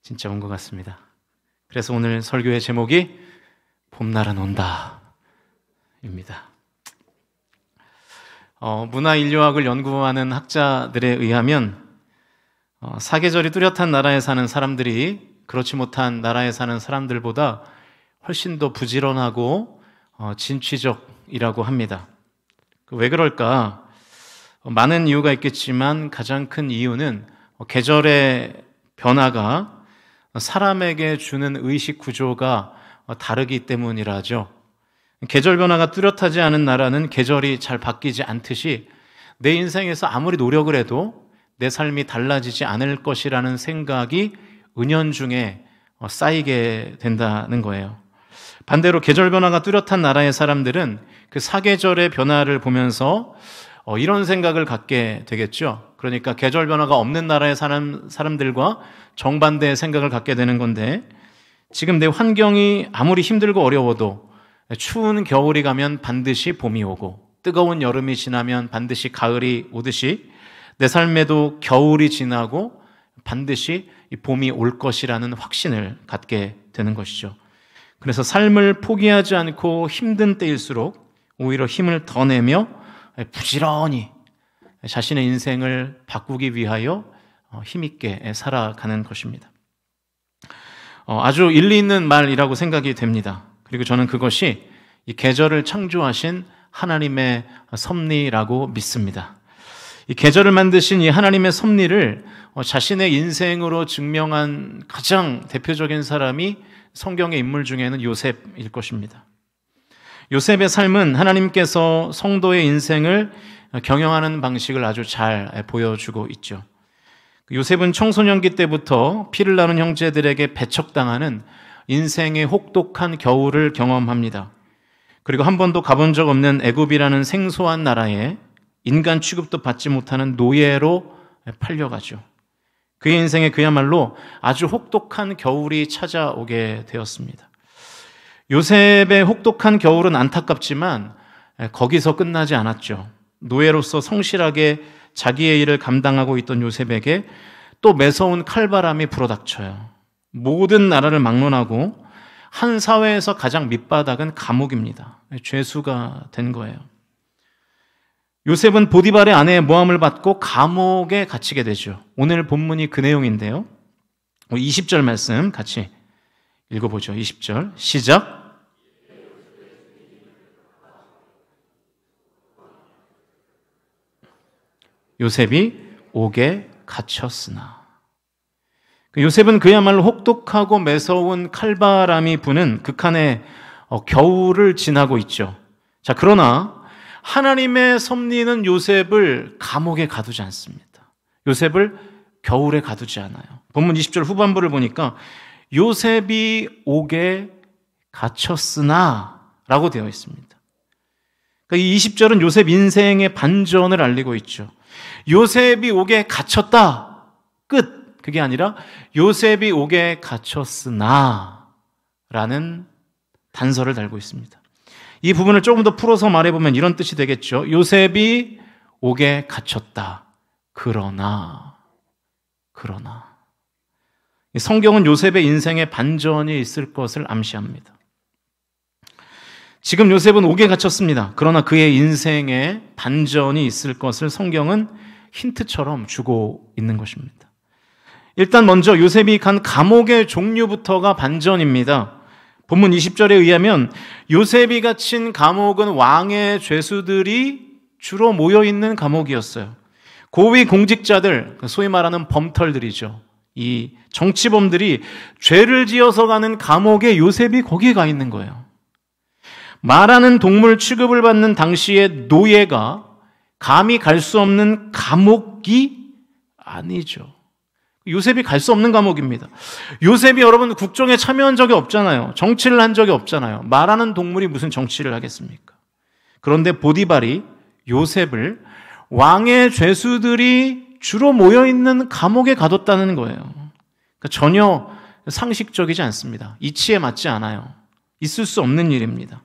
진짜 온 것 같습니다. 그래서 오늘 설교의 제목이 봄날은 온다 입니다. 문화인류학을 연구하는 학자들에 의하면 사계절이 뚜렷한 나라에 사는 사람들이 그렇지 못한 나라에 사는 사람들보다 훨씬 더 부지런하고 진취적이라고 합니다. 왜 그럴까? 많은 이유가 있겠지만 가장 큰 이유는 계절의 변화가 사람에게 주는 의식 구조가 다르기 때문이라죠. 계절 변화가 뚜렷하지 않은 나라는 계절이 잘 바뀌지 않듯이 내 인생에서 아무리 노력을 해도 내 삶이 달라지지 않을 것이라는 생각이 은연중에 쌓이게 된다는 거예요. 반대로 계절 변화가 뚜렷한 나라의 사람들은 그 사계절의 변화를 보면서 이런 생각을 갖게 되겠죠. 그러니까 계절 변화가 없는 나라에 사는 사람들과 정반대의 생각을 갖게 되는 건데, 지금 내 환경이 아무리 힘들고 어려워도 추운 겨울이 가면 반드시 봄이 오고 뜨거운 여름이 지나면 반드시 가을이 오듯이 내 삶에도 겨울이 지나고 반드시 봄이 올 것이라는 확신을 갖게 되는 것이죠. 그래서 삶을 포기하지 않고 힘든 때일수록 오히려 힘을 더 내며 부지런히 자신의 인생을 바꾸기 위하여 힘있게 살아가는 것입니다. 아주 일리 있는 말이라고 생각이 됩니다. 그리고 저는 그것이 이 계절을 창조하신 하나님의 섭리라고 믿습니다. 이 계절을 만드신 이 하나님의 섭리를 자신의 인생으로 증명한 가장 대표적인 사람이 성경의 인물 중에는 요셉일 것입니다. 요셉의 삶은 하나님께서 성도의 인생을 경영하는 방식을 아주 잘 보여주고 있죠. 요셉은 청소년기 때부터 피를 나눈 형제들에게 배척당하는 인생의 혹독한 겨울을 경험합니다. 그리고 한 번도 가본 적 없는 애굽이라는 생소한 나라에 인간 취급도 받지 못하는 노예로 팔려가죠. 그의 인생에 그야말로 아주 혹독한 겨울이 찾아오게 되었습니다. 요셉의 혹독한 겨울은 안타깝지만 거기서 끝나지 않았죠. 노예로서 성실하게 자기의 일을 감당하고 있던 요셉에게 또 매서운 칼바람이 불어닥쳐요. 모든 나라를 막론하고 한 사회에서 가장 밑바닥은 감옥입니다. 죄수가 된 거예요. 요셉은 보디발의 아내의 모함을 받고 감옥에 갇히게 되죠. 오늘 본문이 그 내용인데요. 20절 말씀 같이 읽어보죠. 20절 시작. 요셉이 옥에 갇혔으나. 요셉은 그야말로 혹독하고 매서운 칼바람이 부는 극한의 겨울을 지나고 있죠. 자, 그러나 하나님의 섭리는 요셉을 감옥에 가두지 않습니다. 요셉을 겨울에 가두지 않아요. 본문 20절 후반부를 보니까 요셉이 옥에 갇혔으나 라고 되어 있습니다. 그러니까 이 20절은 요셉 인생의 반전을 알리고 있죠. 요셉이 옥에 갇혔다. 끝. 그게 아니라 요셉이 옥에 갇혔으나 라는 단서를 달고 있습니다. 이 부분을 조금 더 풀어서 말해보면 이런 뜻이 되겠죠. 요셉이 옥에 갇혔다. 그러나. 성경은 요셉의 인생에 반전이 있을 것을 암시합니다. 지금 요셉은 옥에 갇혔습니다. 그러나 그의 인생에 반전이 있을 것을 성경은 힌트처럼 주고 있는 것입니다. 일단 먼저 요셉이 간 감옥의 종류부터가 반전입니다. 본문 20절에 의하면 요셉이 갇힌 감옥은 왕의 죄수들이 주로 모여있는 감옥이었어요. 고위 공직자들, 소위 말하는 범털들이죠. 이 정치범들이 죄를 지어서 가는 감옥에 요셉이 거기에 가 있는 거예요. 말하는 동물 취급을 받는 당시의 노예가 감히 갈 수 없는 감옥이 아니죠. 요셉이 갈 수 없는 감옥입니다. 요셉이 여러분 국정에 참여한 적이 없잖아요. 정치를 한 적이 없잖아요. 말하는 동물이 무슨 정치를 하겠습니까? 그런데 보디발이 요셉을 왕의 죄수들이 주로 모여있는 감옥에 가뒀다는 거예요. 그러니까 전혀 상식적이지 않습니다. 이치에 맞지 않아요. 있을 수 없는 일입니다.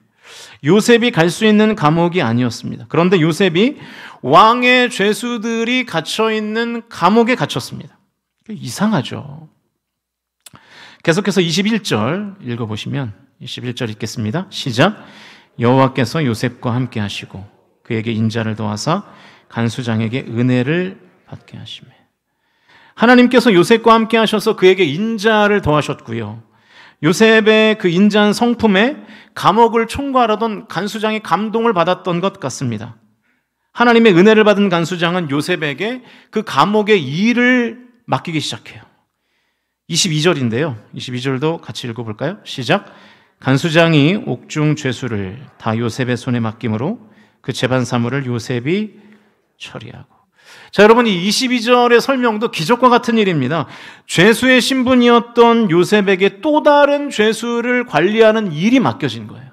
요셉이 갈 수 있는 감옥이 아니었습니다. 그런데 요셉이 왕의 죄수들이 갇혀있는 감옥에 갇혔습니다. 이상하죠. 계속해서 21절 읽어보시면 21절 읽겠습니다. 시작. 여호와께서 요셉과 함께 하시고 그에게 인자를 도와사 간수장에게 은혜를 받게 하시매. 하나님께서 요셉과 함께 하셔서 그에게 인자를 더하셨고요. 요셉의 그 인자한 성품에 감옥을 총괄하던 간수장이 감동을 받았던 것 같습니다. 하나님의 은혜를 받은 간수장은 요셉에게 그 감옥의 일을 맡기기 시작해요. 22절인데요. 22절도 같이 읽어볼까요? 시작. 간수장이 옥중 죄수를 다 요셉의 손에 맡김으로 그 재반 사물을 요셉이 처리하고. 자, 여러분, 이 22절의 설명도 기적과 같은 일입니다. 죄수의 신분이었던 요셉에게 또 다른 죄수를 관리하는 일이 맡겨진 거예요.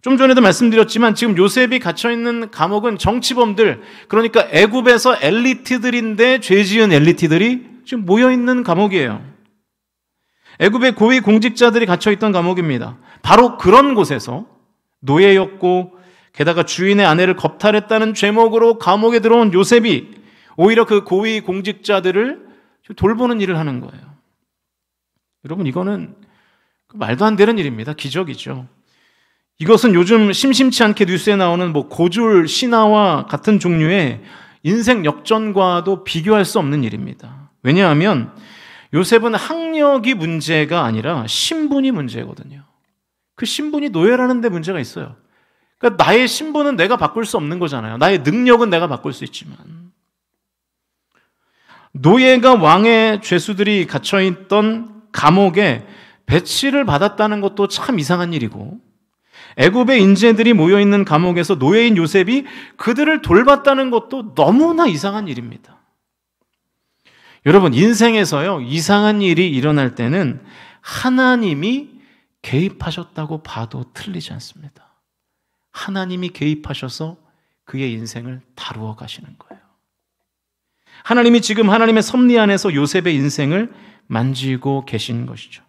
좀 전에도 말씀드렸지만 지금 요셉이 갇혀있는 감옥은 정치범들, 그러니까 애굽에서 엘리트들인데 죄 지은 엘리트들이 지금 모여있는 감옥이에요. 애굽의 고위 공직자들이 갇혀있던 감옥입니다. 바로 그런 곳에서 노예였고 게다가 주인의 아내를 겁탈했다는 죄목으로 감옥에 들어온 요셉이 오히려 그 고위 공직자들을 돌보는 일을 하는 거예요. 여러분, 이거는 말도 안 되는 일입니다. 기적이죠. 이것은 요즘 심심치 않게 뉴스에 나오는 고졸 신하와 같은 종류의 인생 역전과도 비교할 수 없는 일입니다. 왜냐하면 요셉은 학력이 문제가 아니라 신분이 문제거든요. 그 신분이 노예라는 데 문제가 있어요. 그러니까 나의 신분은 내가 바꿀 수 없는 거잖아요. 나의 능력은 내가 바꿀 수 있지만. 노예가 왕의 죄수들이 갇혀있던 감옥에 배치를 받았다는 것도 참 이상한 일이고, 애굽의 인재들이 모여있는 감옥에서 노예인 요셉이 그들을 돌봤다는 것도 너무나 이상한 일입니다. 여러분, 인생에서요, 이상한 일이 일어날 때는 하나님이 개입하셨다고 봐도 틀리지 않습니다. 하나님이 개입하셔서 그의 인생을 다루어 가시는 거예요. 하나님이 지금 하나님의 섭리 안에서 요셉의 인생을 만지고 계신 것이죠.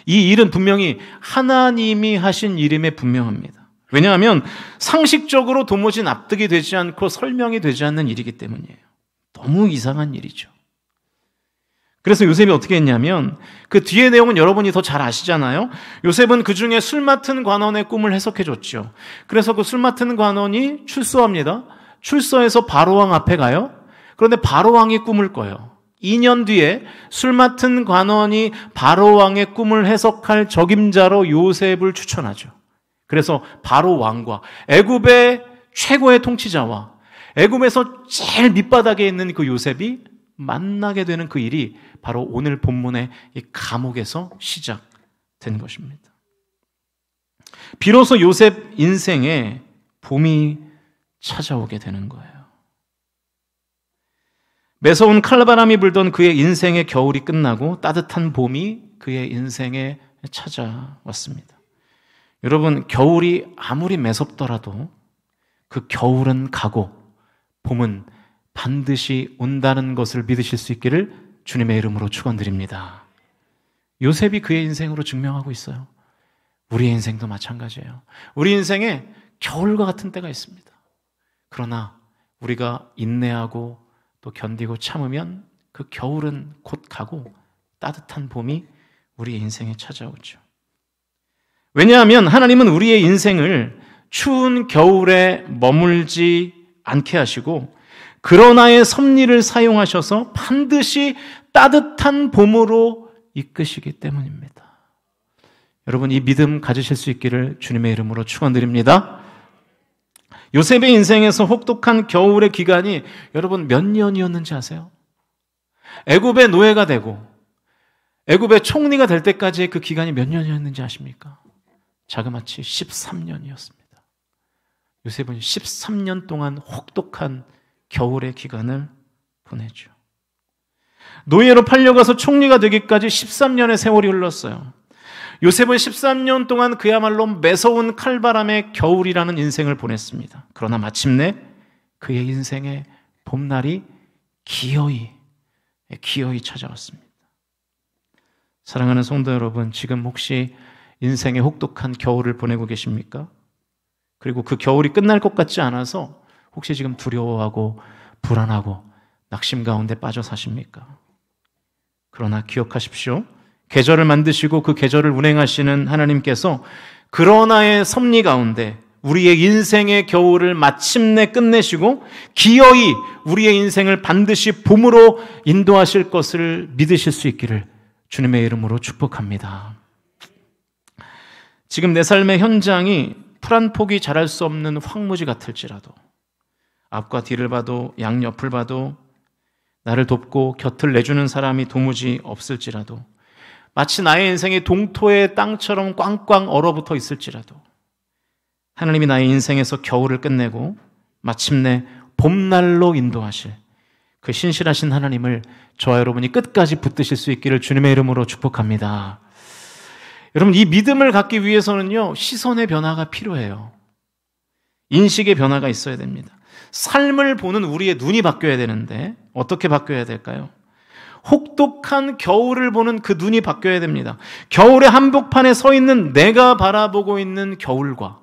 이 일은 분명히 하나님이 하신 일임에 분명합니다. 왜냐하면 상식적으로 도무지 납득이 되지 않고 설명이 되지 않는 일이기 때문이에요. 너무 이상한 일이죠. 그래서 요셉이 어떻게 했냐면, 그 뒤의 내용은 여러분이 더 잘 아시잖아요. 요셉은 그 중에 술 맡은 관원의 꿈을 해석해 줬죠. 그래서 그 술 맡은 관원이 출소합니다. 출소해서 바로왕 앞에 가요. 그런데 바로왕이 꿈을 꿔요. 2년 뒤에 술 맡은 관원이 바로왕의 꿈을 해석할 적임자로 요셉을 추천하죠. 그래서 바로왕과 애굽의 최고의 통치자와 애굽에서 제일 밑바닥에 있는 그 요셉이 만나게 되는 그 일이 바로 오늘 본문의 이 감옥에서 시작된 것입니다. 비로소 요셉 인생에 봄이 찾아오게 되는 거예요. 매서운 칼바람이 불던 그의 인생의 겨울이 끝나고 따뜻한 봄이 그의 인생에 찾아왔습니다. 여러분, 겨울이 아무리 매섭더라도 그 겨울은 가고 봄은 반드시 온다는 것을 믿으실 수 있기를 주님의 이름으로 축원드립니다. 요셉이 그의 인생으로 증명하고 있어요. 우리의 인생도 마찬가지예요. 우리 인생에 겨울과 같은 때가 있습니다. 그러나 우리가 인내하고 또 견디고 참으면 그 겨울은 곧 가고 따뜻한 봄이 우리의 인생에 찾아오죠. 왜냐하면 하나님은 우리의 인생을 추운 겨울에 머물지 않게 하시고 그러나의 섭리를 사용하셔서 반드시 따뜻한 봄으로 이끄시기 때문입니다. 여러분, 이 믿음 가지실 수 있기를 주님의 이름으로 축원드립니다. 요셉의 인생에서 혹독한 겨울의 기간이 여러분 몇 년이었는지 아세요? 애굽의 노예가 되고 애굽의 총리가 될 때까지의 그 기간이 몇 년이었는지 아십니까? 자그마치 13년이었습니다. 요셉은 13년 동안 혹독한 겨울의 기간을 보내죠. 노예로 팔려가서 총리가 되기까지 13년의 세월이 흘렀어요. 요셉은 13년 동안 그야말로 매서운 칼바람의 겨울이라는 인생을 보냈습니다. 그러나 마침내 그의 인생의 봄날이 기어이 찾아왔습니다. 사랑하는 성도 여러분, 지금 혹시 인생의 혹독한 겨울을 보내고 계십니까? 그리고 그 겨울이 끝날 것 같지 않아서 혹시 지금 두려워하고 불안하고 낙심 가운데 빠져 사십니까? 그러나 기억하십시오. 계절을 만드시고 그 계절을 운행하시는 하나님께서 그러나의 섭리 가운데 우리의 인생의 겨울을 마침내 끝내시고 기어이 우리의 인생을 반드시 봄으로 인도하실 것을 믿으실 수 있기를 주님의 이름으로 축복합니다. 지금 내 삶의 현장이 풀 한 폭이 자랄 수 없는 황무지 같을지라도, 앞과 뒤를 봐도 양옆을 봐도 나를 돕고 곁을 내주는 사람이 도무지 없을지라도, 마치 나의 인생이 동토의 땅처럼 꽝꽝 얼어붙어 있을지라도 하나님이 나의 인생에서 겨울을 끝내고 마침내 봄날로 인도하실 그 신실하신 하나님을 저와 여러분이 끝까지 붙드실 수 있기를 주님의 이름으로 축복합니다. 여러분, 이 믿음을 갖기 위해서는요, 시선의 변화가 필요해요. 인식의 변화가 있어야 됩니다. 삶을 보는 우리의 눈이 바뀌어야 되는데 어떻게 바뀌어야 될까요? 혹독한 겨울을 보는 그 눈이 바뀌어야 됩니다. 겨울의 한복판에 서 있는 내가 바라보고 있는 겨울과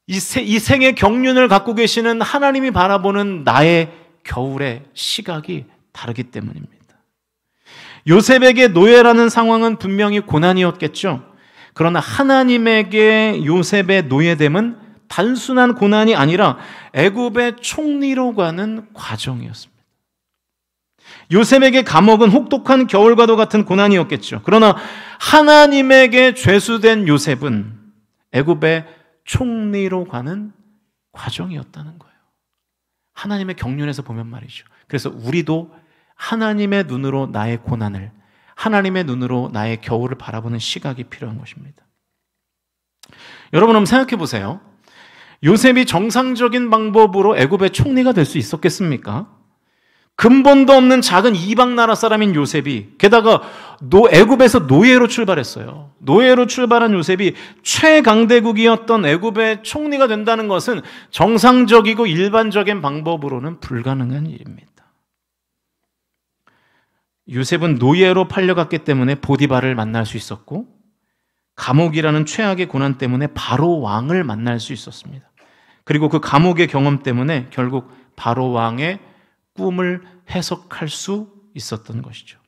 이 생의 경륜을 갖고 계시는 하나님이 바라보는 나의 겨울의 시각이 다르기 때문입니다. 요셉에게 노예라는 상황은 분명히 고난이었겠죠. 그러나 하나님에게 요셉의 노예됨은 단순한 고난이 아니라 애굽의 총리로 가는 과정이었습니다. 요셉에게 감옥은 혹독한 겨울과도 같은 고난이었겠죠. 그러나 하나님에게 죄수된 요셉은 애굽의 총리로 가는 과정이었다는 거예요. 하나님의 경륜에서 보면 말이죠. 그래서 우리도 하나님의 눈으로 나의 고난을, 하나님의 눈으로 나의 겨울을 바라보는 시각이 필요한 것입니다. 여러분 한번 생각해 보세요. 요셉이 정상적인 방법으로 애굽의 총리가 될 수 있었겠습니까? 근본도 없는 작은 이방 나라 사람인 요셉이, 게다가 애굽에서 노예로 출발했어요. 노예로 출발한 요셉이 최강대국이었던 애굽의 총리가 된다는 것은 정상적이고 일반적인 방법으로는 불가능한 일입니다. 요셉은 노예로 팔려갔기 때문에 보디발을 만날 수 있었고, 감옥이라는 최악의 고난 때문에 바로 왕을 만날 수 있었습니다. 그리고 그 감옥의 경험 때문에 결국 바로 왕의 꿈을 해석할 수 있었던 것이죠.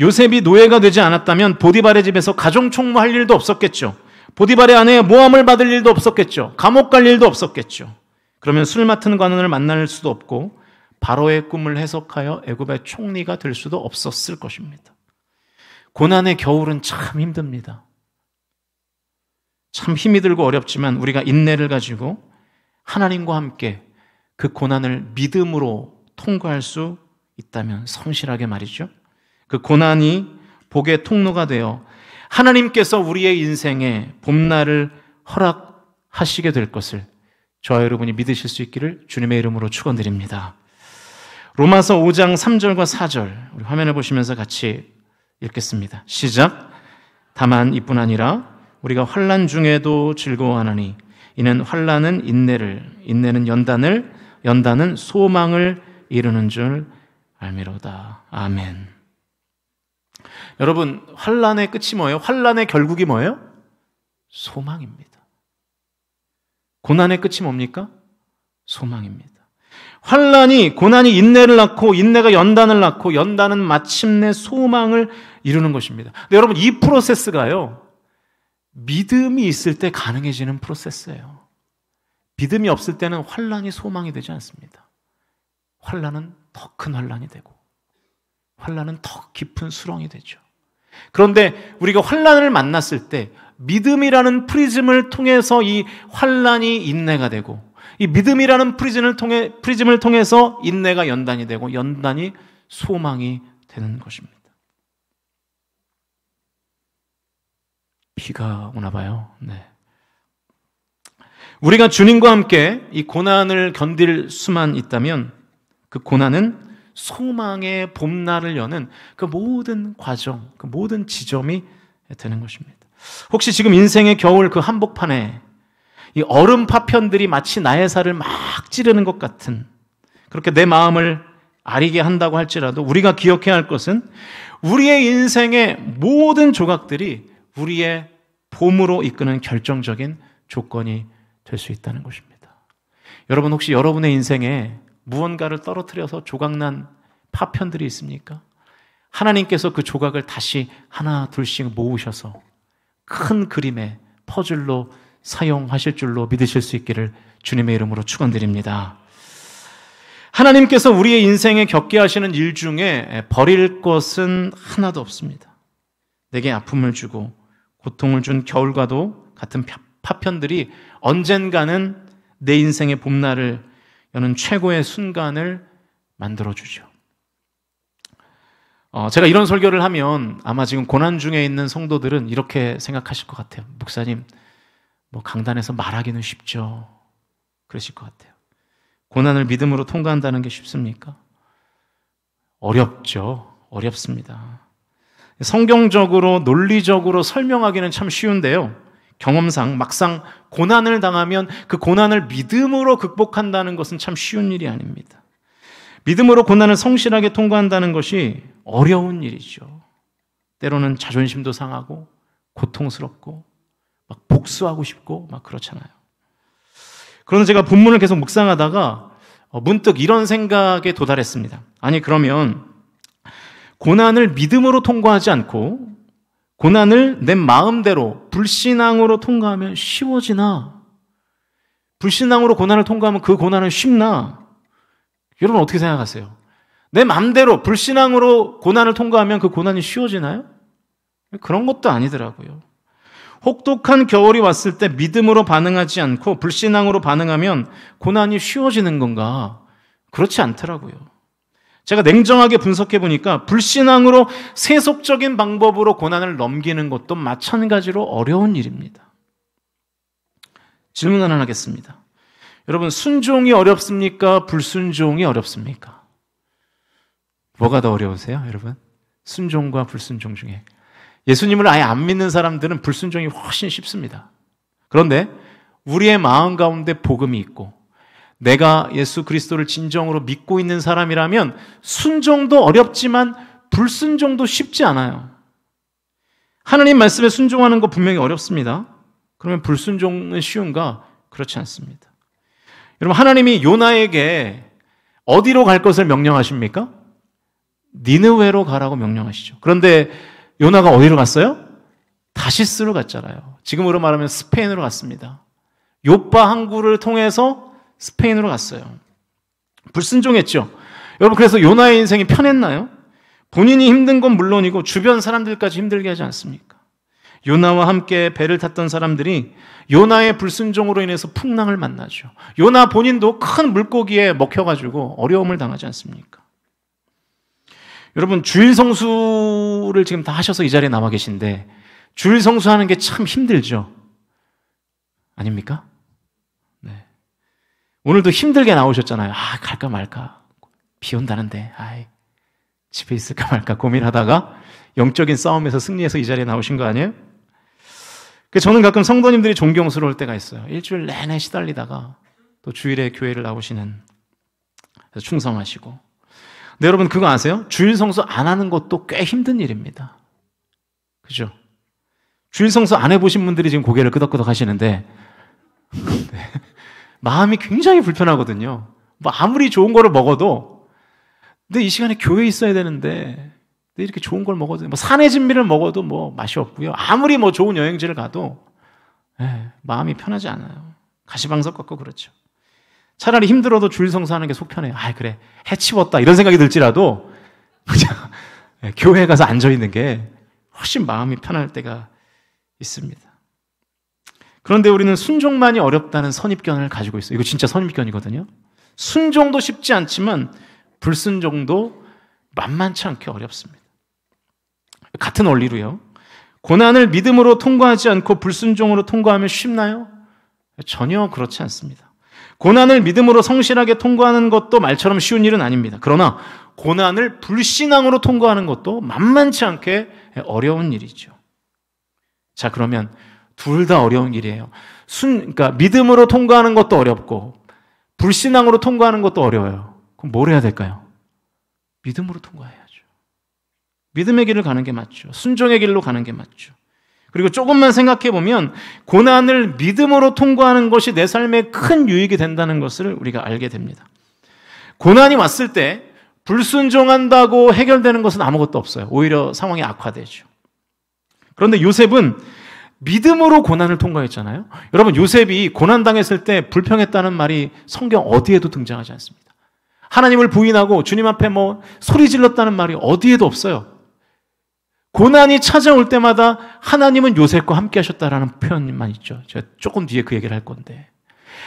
요셉이 노예가 되지 않았다면 보디발의 집에서 가정총무할 일도 없었겠죠. 보디발의 아내의 모함을 받을 일도 없었겠죠. 감옥 갈 일도 없었겠죠. 그러면 술 맡은 관원을 만날 수도 없고 바로의 꿈을 해석하여 애굽의 총리가 될 수도 없었을 것입니다. 고난의 겨울은 참 힘듭니다. 참 힘이 들고 어렵지만 우리가 인내를 가지고 하나님과 함께 그 고난을 믿음으로 통과할 수 있다면, 성실하게 말이죠, 그 고난이 복의 통로가 되어 하나님께서 우리의 인생에 봄날을 허락하시게 될 것을 저와 여러분이 믿으실 수 있기를 주님의 이름으로 축원드립니다. 로마서 5장 3절과 4절 우리 화면을 보시면서 같이 읽겠습니다. 시작. 다만 이뿐 아니라 우리가 환난 중에도 즐거워하나니 이는 환난은 인내를, 인내는 연단을, 연단은 소망을 이루는 줄 알미로다. 아멘. 여러분, 환난의 끝이 뭐예요? 환난의 결국이 뭐예요? 소망입니다. 고난의 끝이 뭡니까? 소망입니다. 고난이 인내를 낳고, 인내가 연단을 낳고, 연단은 마침내 소망을 이루는 것입니다. 근데 여러분, 이 프로세스가요, 믿음이 있을 때 가능해지는 프로세스예요. 믿음이 없을 때는 환난이 소망이 되지 않습니다. 환난은 더 큰 환난이 되고, 환난은 더 깊은 수렁이 되죠. 그런데 우리가 환난을 만났을 때 믿음이라는 프리즘을 통해서 이 환난이 인내가 되고, 이 믿음이라는 프리즘을 통해서 인내가 연단이 되고, 연단이 소망이 되는 것입니다. 비가 오나 봐요. 네. 우리가 주님과 함께 이 고난을 견딜 수만 있다면 그 고난은 소망의 봄날을 여는 그 모든 과정, 그 모든 지점이 되는 것입니다. 혹시 지금 인생의 겨울 그 한복판에 이 얼음 파편들이 마치 나의 살을 막 찌르는 것 같은, 그렇게 내 마음을 아리게 한다고 할지라도 우리가 기억해야 할 것은 우리의 인생의 모든 조각들이 우리의 봄으로 이끄는 결정적인 조건이 될 수 있다는 것입니다. 여러분, 혹시 여러분의 인생에 무언가를 떨어뜨려서 조각난 파편들이 있습니까? 하나님께서 그 조각을 다시 하나 둘씩 모으셔서 큰 그림의 퍼즐로 사용하실 줄로 믿으실 수 있기를 주님의 이름으로 축원드립니다. 하나님께서 우리의 인생에 겪게 하시는 일 중에 버릴 것은 하나도 없습니다. 내게 아픔을 주고 고통을 준 겨울과도 같은 파편들이 언젠가는 내 인생의 봄날을 여는 최고의 순간을 만들어주죠. 제가 이런 설교를 하면 아마 지금 고난 중에 있는 성도들은 이렇게 생각하실 것 같아요. 목사님, 뭐 강단에서 말하기는 쉽죠. 그러실 것 같아요. 고난을 믿음으로 통과한다는 게 쉽습니까? 어렵죠. 어렵습니다. 성경적으로 논리적으로 설명하기는 참 쉬운데요. 경험상 막상 고난을 당하면 그 고난을 믿음으로 극복한다는 것은 참 쉬운 일이 아닙니다. 믿음으로 고난을 성실하게 통과한다는 것이 어려운 일이죠. 때로는 자존심도 상하고 고통스럽고 막 복수하고 싶고 막 그렇잖아요. 그런데 제가 본문을 계속 묵상하다가 문득 이런 생각에 도달했습니다. 아니 그러면 고난을 믿음으로 통과하지 않고 고난을 내 마음대로 불신앙으로 통과하면 쉬워지나? 불신앙으로 고난을 통과하면 그 고난은 쉽나? 여러분 어떻게 생각하세요? 내 마음대로 불신앙으로 고난을 통과하면 그 고난이 쉬워지나요? 그런 것도 아니더라고요. 혹독한 겨울이 왔을 때 믿음으로 반응하지 않고 불신앙으로 반응하면 고난이 쉬워지는 건가? 그렇지 않더라고요. 제가 냉정하게 분석해 보니까 불신앙으로 세속적인 방법으로 고난을 넘기는 것도 마찬가지로 어려운 일입니다. 질문 하나 하겠습니다. 여러분, 순종이 어렵습니까? 불순종이 어렵습니까? 뭐가 더 어려우세요, 여러분? 순종과 불순종 중에. 예수님을 아예 안 믿는 사람들은 불순종이 훨씬 쉽습니다. 그런데 우리의 마음 가운데 복음이 있고 내가 예수 그리스도를 진정으로 믿고 있는 사람이라면 순종도 어렵지만 불순종도 쉽지 않아요. 하나님 말씀에 순종하는 거 분명히 어렵습니다. 그러면 불순종은 쉬운가? 그렇지 않습니다. 여러분, 하나님이 요나에게 어디로 갈 것을 명령하십니까? 니느웨로 가라고 명령하시죠. 그런데 요나가 어디로 갔어요? 다시스로 갔잖아요. 지금으로 말하면 스페인으로 갔습니다. 요빠 항구를 통해서 스페인으로 갔어요. 불순종했죠. 여러분, 그래서 요나의 인생이 편했나요? 본인이 힘든 건 물론이고 주변 사람들까지 힘들게 하지 않습니까? 요나와 함께 배를 탔던 사람들이 요나의 불순종으로 인해서 풍랑을 만나죠. 요나 본인도 큰 물고기에 먹혀가지고 어려움을 당하지 않습니까? 여러분, 주일 성수를 지금 다 하셔서 이 자리에 남아 계신데 주일 성수하는 게 참 힘들죠? 아닙니까? 네. 오늘도 힘들게 나오셨잖아요. 갈까 말까. 비 온다는데 집에 있을까 말까 고민하다가 영적인 싸움에서 승리해서 이 자리에 나오신 거 아니에요? 저는 가끔 성도님들이 존경스러울 때가 있어요. 일주일 내내 시달리다가 또 주일에 교회를 나오시는, 그래서 충성하시고. 근데 여러분 그거 아세요? 주일 성수 안 하는 것도 꽤 힘든 일입니다. 그죠? 주일 성수 안 해보신 분들이 지금 고개를 끄덕끄덕 하시는데 네. 마음이 굉장히 불편하거든요. 뭐 아무리 좋은 거를 먹어도 근데 이 시간에 교회에 있어야 되는데 이렇게 좋은 걸 먹어도 뭐 산의 진미를 먹어도 뭐 맛이 없고요. 아무리 뭐 좋은 여행지를 가도 마음이 편하지 않아요. 가시방석 같고 그렇죠. 차라리 힘들어도 주일 성수하는 게 속 편해요. 그래 해치웠다 이런 생각이 들지라도 그냥 교회에 가서 앉아 있는 게 훨씬 마음이 편할 때가 있습니다. 그런데 우리는 순종만이 어렵다는 선입견을 가지고 있어요. 이거 진짜 선입견이거든요. 순종도 쉽지 않지만 불순종도 만만치 않게 어렵습니다. 같은 원리로요. 고난을 믿음으로 통과하지 않고 불순종으로 통과하면 쉽나요? 전혀 그렇지 않습니다. 고난을 믿음으로 성실하게 통과하는 것도 말처럼 쉬운 일은 아닙니다. 그러나 고난을 불신앙으로 통과하는 것도 만만치 않게 어려운 일이죠. 자, 그러면 둘 다 어려운 일이에요. 그러니까 믿음으로 통과하는 것도 어렵고 불신앙으로 통과하는 것도 어려워요. 그럼 뭘 해야 될까요? 믿음으로 통과해야죠. 믿음의 길을 가는 게 맞죠. 순종의 길로 가는 게 맞죠. 그리고 조금만 생각해 보면 고난을 믿음으로 통과하는 것이 내 삶에 큰 유익이 된다는 것을 우리가 알게 됩니다. 고난이 왔을 때 불순종한다고 해결되는 것은 아무것도 없어요. 오히려 상황이 악화되죠. 그런데 요셉은 믿음으로 고난을 통과했잖아요. 여러분, 요셉이 고난당했을 때 불평했다는 말이 성경 어디에도 등장하지 않습니다. 하나님을 부인하고 주님 앞에 소리 질렀다는 말이 어디에도 없어요. 고난이 찾아올 때마다 하나님은 요셉과 함께 하셨다라는 표현만 있죠. 제가 조금 뒤에 그 얘기를 할 건데,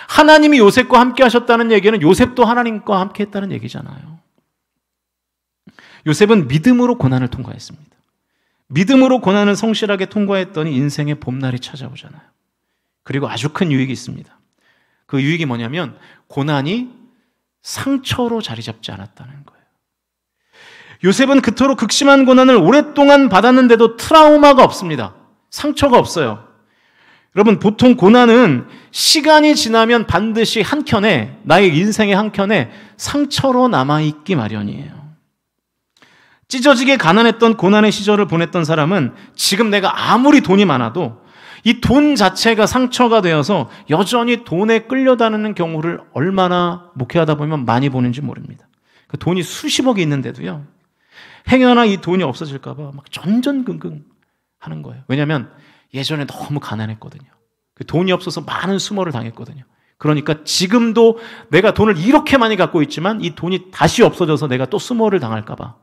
하나님이 요셉과 함께 하셨다는 얘기는 요셉도 하나님과 함께 했다는 얘기잖아요. 요셉은 믿음으로 고난을 통과했습니다. 믿음으로 고난을 성실하게 통과했더니 인생의 봄날이 찾아오잖아요. 그리고 아주 큰 유익이 있습니다. 그 유익이 뭐냐면 고난이 상처로 자리 잡지 않았다는 거예요. 요셉은 그토록 극심한 고난을 오랫동안 받았는데도 트라우마가 없습니다. 상처가 없어요. 여러분, 보통 고난은 시간이 지나면 반드시 한켠에, 나의 인생의 한켠에 상처로 남아있기 마련이에요. 찢어지게 가난했던 고난의 시절을 보냈던 사람은 지금 내가 아무리 돈이 많아도 이 돈 자체가 상처가 되어서 여전히 돈에 끌려다니는 경우를 얼마나 목회하다 보면 많이 보는지 모릅니다. 그 돈이 수십억이 있는데도요, 행여나 이 돈이 없어질까 봐 막 전전긍긍 하는 거예요. 왜냐하면 예전에 너무 가난했거든요. 그 돈이 없어서 많은 수모를 당했거든요. 그러니까 지금도 내가 돈을 이렇게 많이 갖고 있지만 이 돈이 다시 없어져서 내가 또 수모를 당할까 봐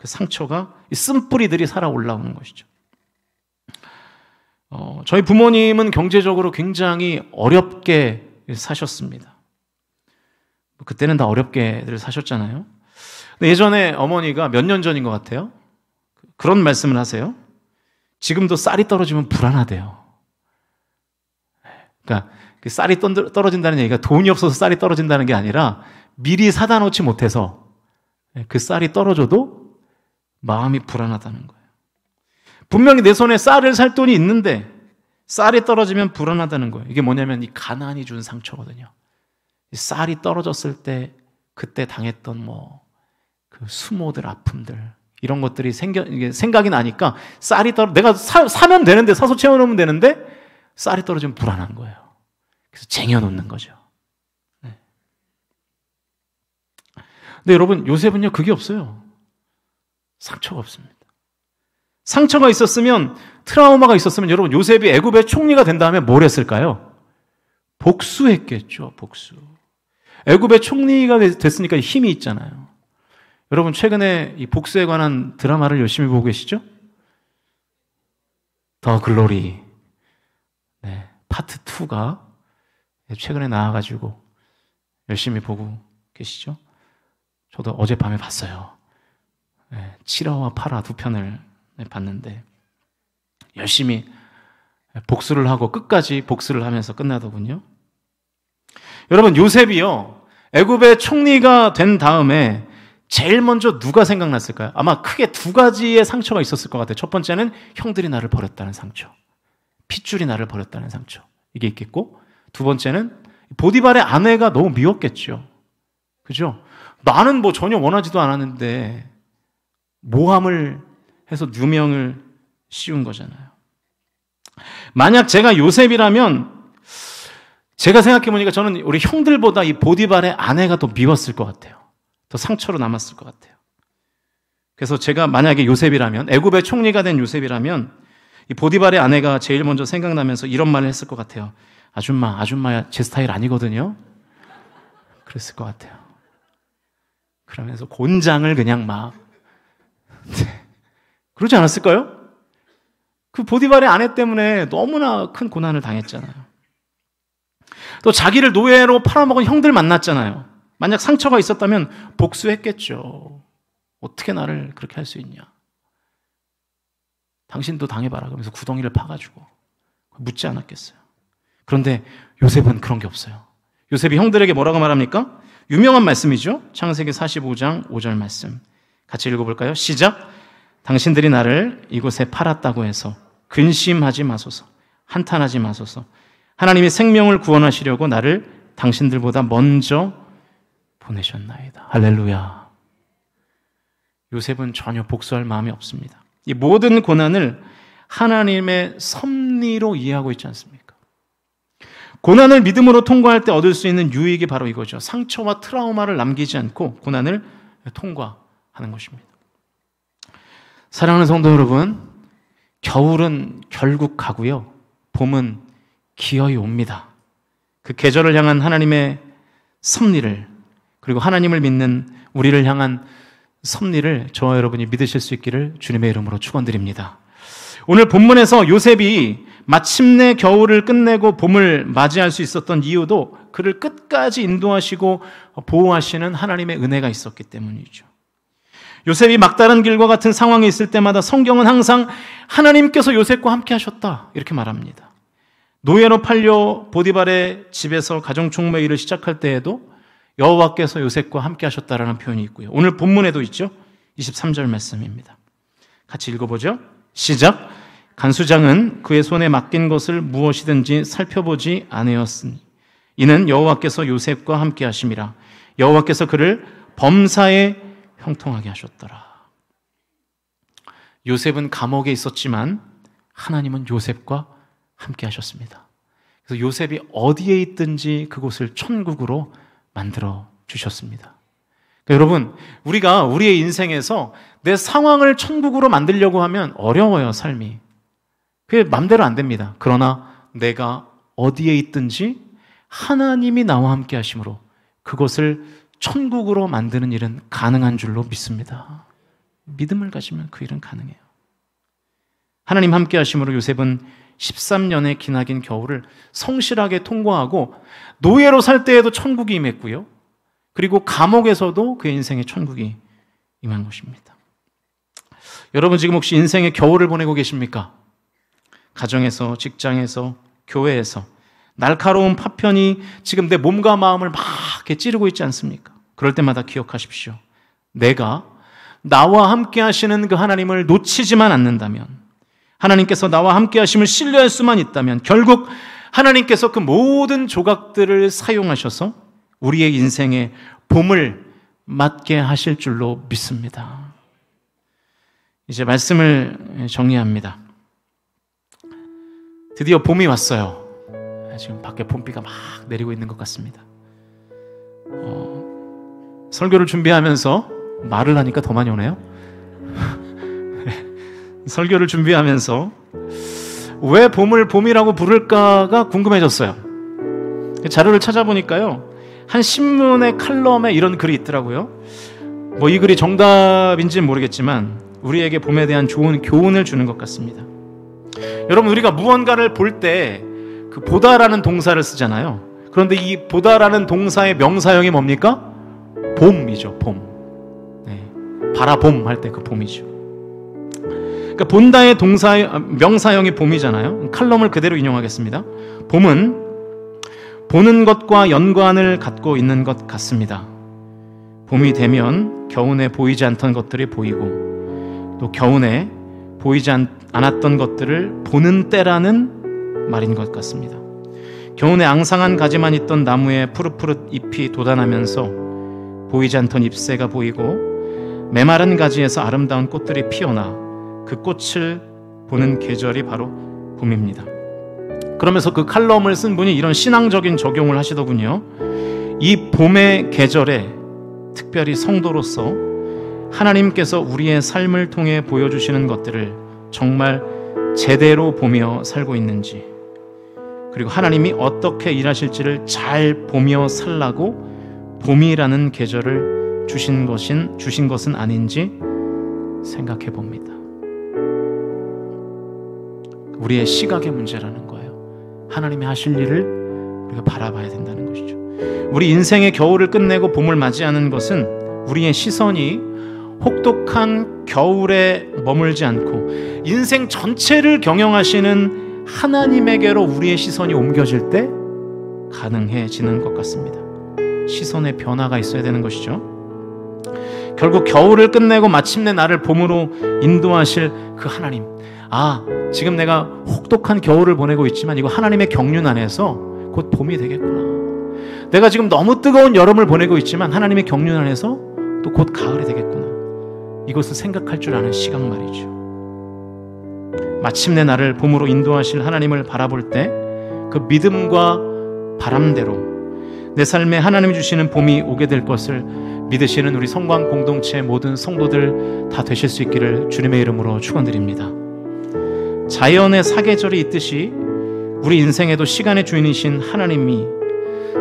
그 상처가, 이 쓴뿌리들이 살아 올라오는 것이죠. 저희 부모님은 경제적으로 굉장히 어렵게 사셨습니다. 그때는 다 어렵게들 사셨잖아요. 근데 예전에 어머니가 몇 년 전인 것 같아요, 그런 말씀을 하세요. 지금도 쌀이 떨어지면 불안하대요. 그러니까 그 쌀이 떨어진다는 얘기가 돈이 없어서 쌀이 떨어진다는 게 아니라 미리 사다 놓지 못해서 그 쌀이 떨어져도 마음이 불안하다는 거예요. 분명히 내 손에 쌀을 살 돈이 있는데 쌀이 떨어지면 불안하다는 거예요. 이게 뭐냐면 이 가난이 준 상처거든요. 이 쌀이 떨어졌을 때 그때 당했던 그 수모들, 아픔들, 이런 것들이 이게 생각이 나니까 내가 사면 되는데, 사서 채워놓으면 되는데 쌀이 떨어지면 불안한 거예요. 그래서 쟁여놓는 거죠. 네. 근데 여러분, 요셉은요, 그게 없어요. 상처가 없습니다. 상처가 있었으면, 트라우마가 있었으면 여러분, 요셉이 애굽의 총리가 된 다음에 뭘 했을까요? 복수했겠죠. 복수. 애굽의 총리가 됐으니까 힘이 있잖아요. 여러분, 최근에 이 복수에 관한 드라마를 열심히 보고 계시죠? 더 글로리. 네, 파트 2가 최근에 나와가지고 열심히 보고 계시죠? 저도 어젯밤에 봤어요. 7화와 8화 두 편을 봤는데 열심히 복수를 하고 끝까지 복수를 하면서 끝나더군요. 여러분, 요셉이요, 애굽의 총리가 된 다음에 제일 먼저 누가 생각났을까요? 아마 크게 두 가지의 상처가 있었을 것 같아요. 첫 번째는 형들이 나를 버렸다는 상처, 핏줄이 나를 버렸다는 상처, 이게 있겠고, 두 번째는 보디발의 아내가 너무 미웠겠죠. 그죠? 나는 전혀 원하지도 않았는데 모함을 해서 누명을 씌운 거잖아요. 만약 제가 요셉이라면, 제가 생각해보니까 저는 우리 형들보다 이 보디발의 아내가 더 미웠을 것 같아요. 더 상처로 남았을 것 같아요. 그래서 제가 만약에 요셉이라면, 애굽의 총리가 된 요셉이라면 이 보디발의 아내가 제일 먼저 생각나면서 이런 말을 했을 것 같아요. 아줌마 제 스타일 아니거든요. 그랬을 것 같아요. 그러면서 곤장을 그냥 막 그러지 않았을까요? 그 보디발의 아내 때문에 너무나 큰 고난을 당했잖아요. 또 자기를 노예로 팔아먹은 형들 만났잖아요. 만약 상처가 있었다면 복수했겠죠. 어떻게 나를 그렇게 할 수 있냐? 당신도 당해봐라. 그러면서 구덩이를 파가지고 묻지 않았겠어요. 그런데 요셉은 그런 게 없어요. 요셉이 형들에게 뭐라고 말합니까? 유명한 말씀이죠. 창세기 45장 5절 말씀. 같이 읽어볼까요? 시작. 당신들이 나를 이곳에 팔았다고 해서 근심하지 마소서, 한탄하지 마소서. 하나님이 생명을 구원하시려고 나를 당신들보다 먼저 보내셨나이다. 할렐루야. 요셉은 전혀 복수할 마음이 없습니다. 이 모든 고난을 하나님의 섭리로 이해하고 있지 않습니까? 고난을 믿음으로 통과할 때 얻을 수 있는 유익이 바로 이거죠. 상처와 트라우마를 남기지 않고 고난을 통과하는 것입니다. 사랑하는 성도 여러분, 겨울은 결국 가고요, 봄은 기어이 옵니다. 그 계절을 향한 하나님의 섭리를, 그리고 하나님을 믿는 우리를 향한 섭리를 저와 여러분이 믿으실 수 있기를 주님의 이름으로 축원드립니다. 오늘 본문에서 요셉이 마침내 겨울을 끝내고 봄을 맞이할 수 있었던 이유도 그를 끝까지 인도하시고 보호하시는 하나님의 은혜가 있었기 때문이죠. 요셉이 막다른 길과 같은 상황에 있을 때마다 성경은 항상 하나님께서 요셉과 함께 하셨다 이렇게 말합니다. 노예로 팔려 보디발의 집에서 가정총무의 일을 시작할 때에도 여호와께서 요셉과 함께 하셨다라는 표현이 있고요. 오늘 본문에도 있죠. 23절 말씀입니다. 같이 읽어보죠. 시작. 간수장은 그의 손에 맡긴 것을 무엇이든지 살펴보지 아니었으니 이는 여호와께서 요셉과 함께 하심이라. 여호와께서 그를 범사에 형통하게 하셨더라. 요셉은 감옥에 있었지만 하나님은 요셉과 함께 하셨습니다. 그래서 요셉이 어디에 있든지 그곳을 천국으로 만들어 주셨습니다. 그러니까 여러분, 우리가 우리의 인생에서 내 상황을 천국으로 만들려고 하면 어려워요, 삶이. 그게 맘대로 안 됩니다. 그러나 내가 어디에 있든지 하나님이 나와 함께 하심으로 그것을 천국으로 만드는 일은 가능한 줄로 믿습니다. 믿음을 가지면 그 일은 가능해요. 하나님 함께 하심으로 요셉은 13년의 기나긴 겨울을 성실하게 통과하고 노예로 살 때에도 천국이 임했고요. 그리고 감옥에서도 그의 인생에 천국이 임한 것입니다. 여러분 지금 혹시 인생의 겨울을 보내고 계십니까? 가정에서, 직장에서, 교회에서 날카로운 파편이 지금 내 몸과 마음을 막 이렇게 찌르고 있지 않습니까? 그럴 때마다 기억하십시오. 내가 나와 함께 하시는 그 하나님을 놓치지만 않는다면, 하나님께서 나와 함께 하심을 신뢰할 수만 있다면 결국 하나님께서 그 모든 조각들을 사용하셔서 우리의 인생에 봄을 맞게 하실 줄로 믿습니다. 이제 말씀을 정리합니다. 드디어 봄이 왔어요. 지금 밖에 봄비가 막 내리고 있는 것 같습니다. 설교를 준비하면서 말을 하니까 더 많이 오네요. 설교를 준비하면서 왜 봄을 봄이라고 부를까가 궁금해졌어요. 자료를 찾아보니까요, 한 신문의 칼럼에 이런 글이 있더라고요. 뭐 이 글이 정답인지는 모르겠지만 우리에게 봄에 대한 좋은 교훈을 주는 것 같습니다. 여러분, 우리가 무언가를 볼 때 그 보다라는 동사를 쓰잖아요. 그런데 이 보다라는 동사의 명사형이 뭡니까? 봄이죠. 봄. 네. 바라봄 할 때 그 봄이죠. 그러니까 본다의 명사형이 봄이잖아요. 칼럼을 그대로 인용하겠습니다. 봄은 보는 것과 연관을 갖고 있는 것 같습니다. 봄이 되면 겨우내 보이지 않던 것들이 보이고 또 겨우내 보이지 않았던 것들을 보는 때라는 말인 것 같습니다. 겨우내 앙상한 가지만 있던 나무에 푸릇푸릇 잎이 돋아나면서 보이지 않던 잎새가 보이고 메마른 가지에서 아름다운 꽃들이 피어나 그 꽃을 보는 계절이 바로 봄입니다. 그러면서 그 칼럼을 쓴 분이 이런 신앙적인 적용을 하시더군요. 이 봄의 계절에 특별히 성도로서 하나님께서 우리의 삶을 통해 보여주시는 것들을 정말 제대로 보며 살고 있는지, 그리고 하나님이 어떻게 일하실지를 잘 보며 살라고 봄이라는 계절을 주신 것은 아닌지 생각해 봅니다. 우리의 시각의 문제라는 거예요. 하나님이 하실 일을 우리가 바라봐야 된다는 것이죠. 우리 인생의 겨울을 끝내고 봄을 맞이하는 것은 우리의 시선이 혹독한 겨울에 머물지 않고 인생 전체를 경영하시는 하나님에게로 우리의 시선이 옮겨질 때 가능해지는 것 같습니다. 시선의 변화가 있어야 되는 것이죠. 결국 겨울을 끝내고 마침내 나를 봄으로 인도하실 그 하나님. 지금 내가 혹독한 겨울을 보내고 있지만 이거 하나님의 경륜 안에서 곧 봄이 되겠구나. 내가 지금 너무 뜨거운 여름을 보내고 있지만 하나님의 경륜 안에서 또 곧 가을이 되겠구나. 이것을 생각할 줄 아는 시각 말이죠. 마침내 나를 봄으로 인도하실 하나님을 바라볼 때 그 믿음과 바람대로 내 삶에 하나님이 주시는 봄이 오게 될 것을 믿으시는 우리 성광 공동체의 모든 성도들 다 되실 수 있기를 주님의 이름으로 축원드립니다. 자연의 사계절이 있듯이 우리 인생에도 시간의 주인이신 하나님이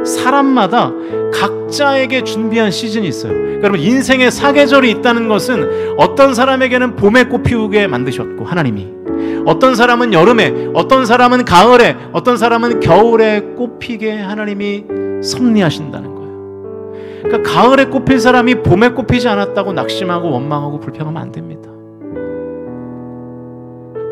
사람마다 각자에게 준비한 시즌이 있어요. 그러니까 여러분, 인생에 사계절이 있다는 것은 어떤 사람에게는 봄에 꽃 피우게 만드셨고, 하나님이 어떤 사람은 여름에, 어떤 사람은 가을에, 어떤 사람은 겨울에 꽃 피게 하나님이 섭리하신다는 거예요. 그러니까 가을에 꽃 필 사람이 봄에 꽃 피지 않았다고 낙심하고 원망하고 불평하면 안 됩니다.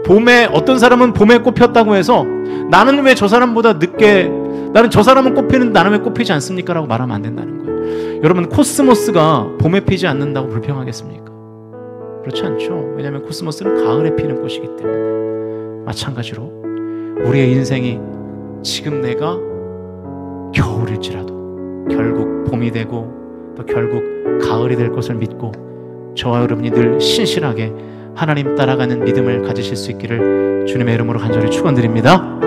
봄에 어떤 사람은 봄에 꽃 폈다고 해서 나는 왜 저 사람보다 늦게, 나는 저 사람은 꽃 피는데 나는 왜 꽃 피지 않습니까? 라고 말하면 안 된다는 거예요. 여러분, 코스모스가 봄에 피지 않는다고 불평하겠습니까? 그렇지 않죠. 왜냐하면 코스모스는 가을에 피는 꽃이기 때문에. 마찬가지로 우리의 인생이 지금 내가 겨울일지라도 결국 봄이 되고 또 결국 가을이 될 것을 믿고 저와 여러분이 늘 신실하게 하나님 따라가는 믿음을 가지실 수 있기를 주님의 이름으로 간절히 축원드립니다.